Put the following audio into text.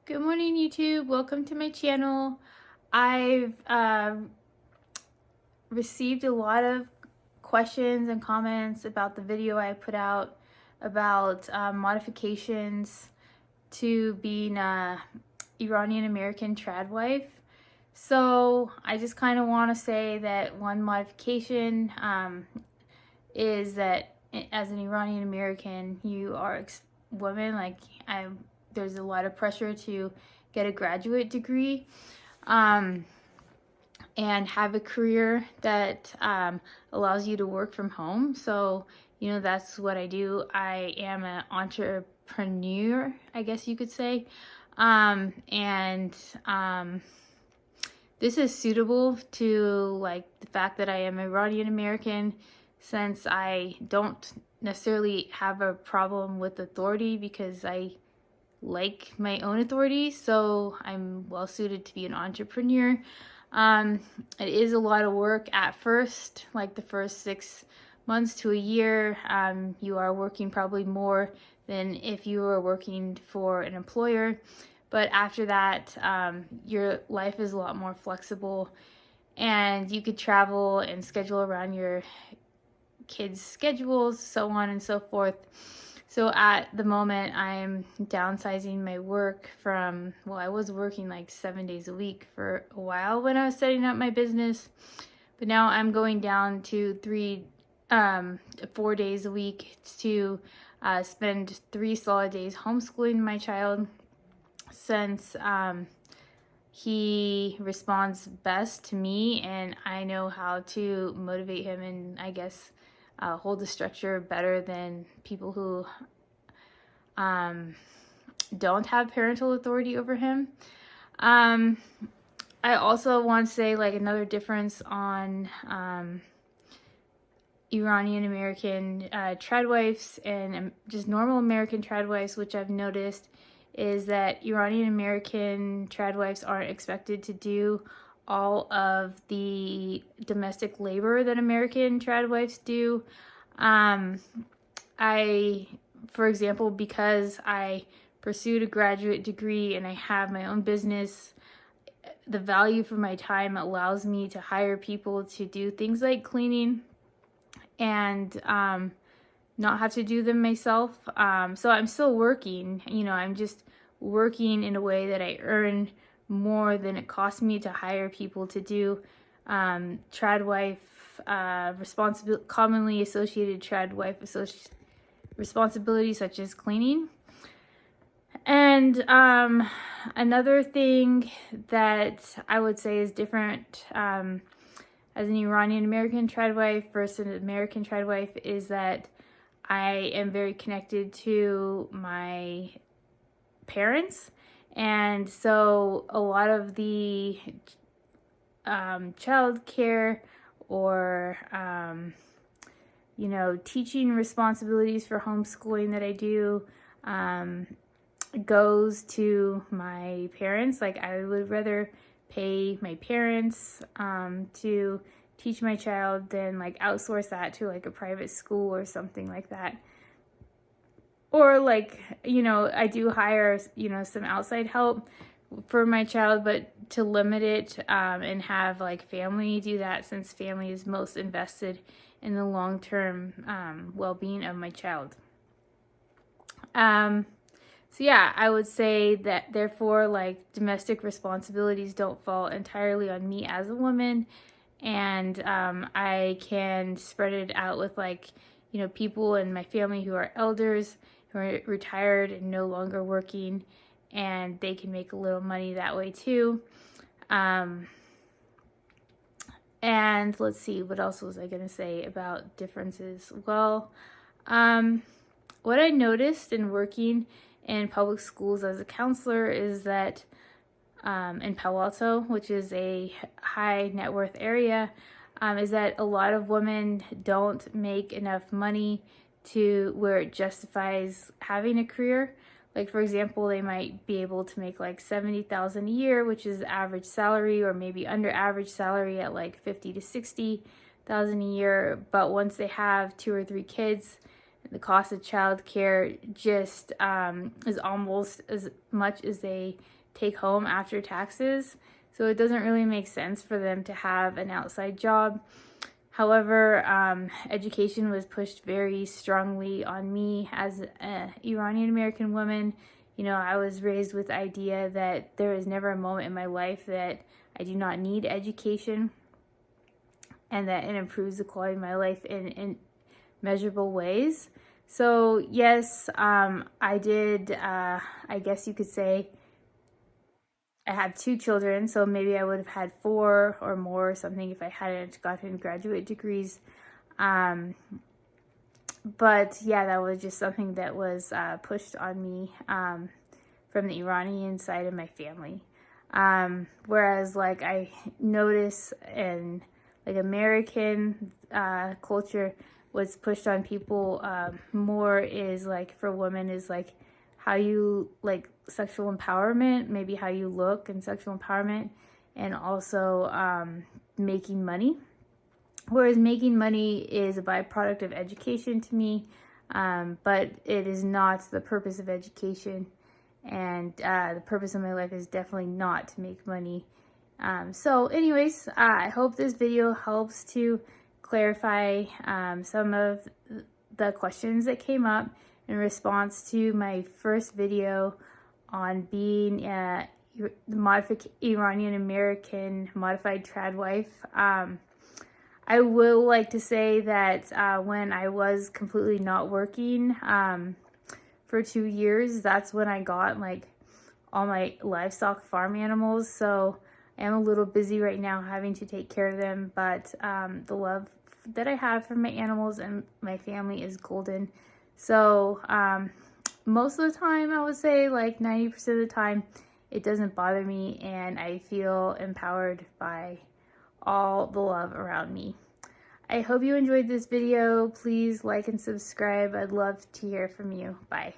Good morning, YouTube. Welcome to my channel. I've received a lot of questions and comments about the video I put out about modifications to being a Iranian American trad wife. So I just kind of want to say that one modification is that as an Iranian American, you are woman, there's a lot of pressure to get a graduate degree and have a career that allows you to work from home. So, that's what I do. I am an entrepreneur, I guess you could say. This is suitable to the fact that I am Iranian American, since I don't necessarily have a problem with authority because I like my own authority, so I'm well suited to be an entrepreneur. It is a lot of work at first, like the first 6 months to a year. You are working probably more than if you were working for an employer, but after that, your life is a lot more flexible and you could travel and schedule around your kids' schedules, so on and so forth. So at the moment, I'm downsizing my work from, I was working like 7 days a week for a while when I was setting up my business, but now I'm going down to 4 days a week to spend 3 solid days homeschooling my child, since he responds best to me and I know how to motivate him and I guess hold the structure better than people who don't have parental authority over him. I also want to say another difference on Iranian American trad wives and just normal American trad wives, which I've noticed is that Iranian American trad wives aren't expected to do all of the domestic labor that American trad wives do. For example, because I pursued a graduate degree and I have my own business, the value for my time allows me to hire people to do things like cleaning and not have to do them myself. So I'm still working, I'm just working in a way that I earn more than it costs me to hire people to do trad wife commonly associated trad wife responsibilities such as cleaning. And another thing that I would say is different as an Iranian American trad wife versus an American trad wife is that I am very connected to my parents, and so a lot of the child care or teaching responsibilities for homeschooling that I do goes to my parents. I would rather pay my parents to teach my child than outsource that to a private school or something like that. Or I do hire some outside help for my child, but to limit it and have family do that, since family is most invested in the long-term well-being of my child. So yeah, I would say that therefore domestic responsibilities don't fall entirely on me as a woman, and I can spread it out with people in my family who are elders, who are retired and no longer working, and they can make a little money that way too. And let's see, what else was I going to say about differences? Well, what I noticed in working in public schools as a counselor is that in Palo Alto, which is a high net worth area, is that a lot of women don't make enough money to where it justifies having a career. For example, they might be able to make $70,000 a year, which is the average salary, or maybe under average salary at $50,000 to $60,000 a year. But once they have 2 or 3 kids The cost of childcare just is almost as much as they take home after taxes. So it doesn't really make sense for them to have an outside job. However, education was pushed very strongly on me as an Iranian American woman. You know, I was raised with the idea that there is never a moment in my life that I do not need education, and that it improves the quality of my life in measurable ways. So yes, I did, I guess you could say, I have 2 children, so maybe I would have had 4 or more or something if I hadn't gotten graduate degrees. But yeah, that was just something that was pushed on me from the Iranian side of my family. Whereas like I notice in like American culture, what's pushed on people more is like for women is like how you like sexual empowerment, maybe how you look and sexual empowerment, and also making money. Whereas making money is a byproduct of education to me, but it is not the purpose of education. And the purpose of my life is definitely not to make money. So anyways, I hope this video helps to clarify some of the questions that came up in response to my first video on being a Iranian American modified trad wife. I will like to say that when I was completely not working for 2 years, that's when I got like all my livestock farm animals. So I am a little busy right now having to take care of them, but the love that I have for my animals and my family is golden. So most of the time, I would say like 90% of the time, it doesn't bother me, and I feel empowered by all the love around me. I hope you enjoyed this video. Please like and subscribe. I'd love to hear from you. Bye.